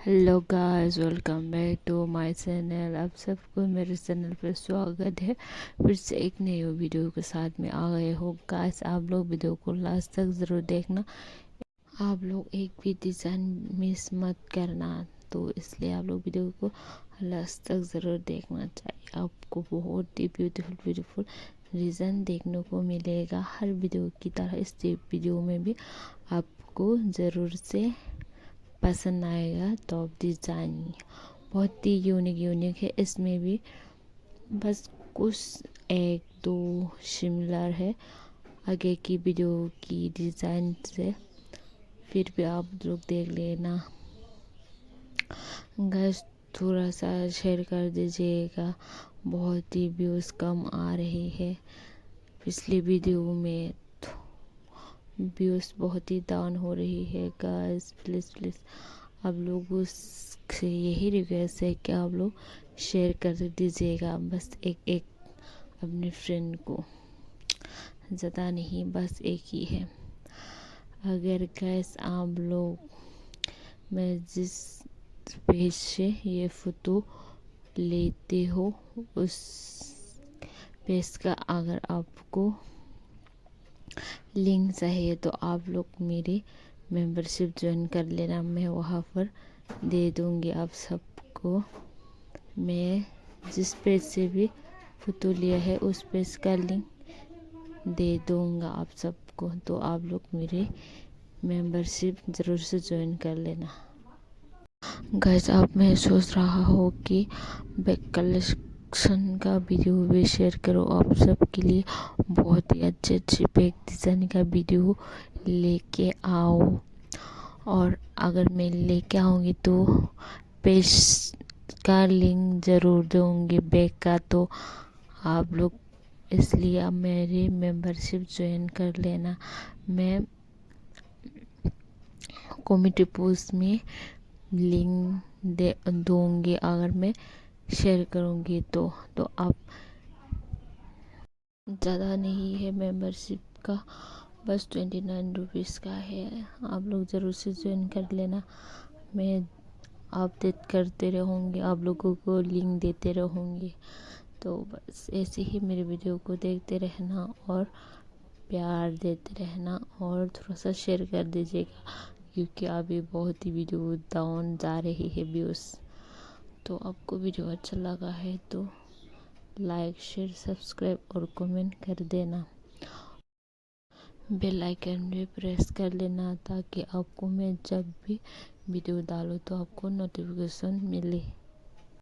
Hello guys, welcome back to my channel. आप सबको मेरे चैनल पर स्वागत है। फिर से एक नई वीडियो के साथ में आ गए हो गाइस। आप लोग वीडियो को लास्ट तक ज़रूर देखना। आप लोग एक भी डिज़ाइन मिस मत करना, तो इसलिए आप लोग वीडियो को लास्ट तक ज़रूर देखना चाहिए। आपको बहुत ही ब्यूटीफुल डिज़ाइन देखने को मिलेगा हर वीडियो की तरह। इस वीडियो में भी आपको ज़रूर से पसंद आएगा। टॉप डिज़ाइन बहुत ही यूनिक है। इसमें भी बस कुछ एक दो सिमिलर है आगे की वीडियो की डिज़ाइन से, फिर भी आप लोग देख लेना। गैस थोड़ा सा शेयर कर दीजिएगा, बहुत ही व्यूज़ कम आ रही है। पिछली वीडियो में व्यूज़ बहुत ही डाउन हो रही है गाइस। प्लीज़ आप लोगों से यही रिक्वेस्ट है कि आप लोग शेयर कर दीजिएगा, बस एक अपने फ्रेंड को, ज़्यादा नहीं, बस एक ही है। अगर गैस आप लोग मैं जिस पेज से ये फ़ोटो लेते हो उस पेज का अगर आपको लिंक चाहिए तो आप लोग मेरी मेंबरशिप ज्वाइन कर लेना। मैं वहाँ पर दे दूँगी आप सबको। मैं जिस पेज से भी फ़ोटो लिया है उस पेज का लिंक दे दूँगा आप सबको, तो आप लोग मेरी मेंबरशिप ज़रूर से ज्वाइन कर लेना। गाइस अब मैं सोच रहा हूँ कि बैग कलेक्शन का वीडियो भी शेयर करो आप सबके लिए। बहुत ही अच्छे बैग डिज़ाइन का वीडियो लेके आओ, और अगर मैं लेके आऊँगी तो पेज का लिंक ज़रूर दूँगी बैग का, तो आप लोग इसलिए अब मेरी मेंबरशिप ज्वाइन कर लेना। मैं कम्युनिटी पोस्ट में लिंक दे दूँगी अगर मैं शेयर करूँगी तो आप ज़्यादा नहीं है मेंबरशिप का, बस 29 रुपीज़ का है। आप लोग ज़रूर से ज्वाइन कर लेना। मैं अपडेट करते रहूँगी, आप लोगों को लिंक देते रहूँगी। तो बस ऐसे ही मेरे वीडियो को देखते रहना और प्यार देते रहना, और थोड़ा सा शेयर कर दीजिएगा क्योंकि अभी बहुत ही वीडियो डाउन जा रही है व्यूज़। तो आपको वीडियो अच्छा लगा है तो लाइक शेयर सब्सक्राइब और कमेंट कर देना। बेल आइकन भी प्रेस कर लेना ताकि आपको मैं जब भी वीडियो डालूँ तो आपको नोटिफिकेशन मिले।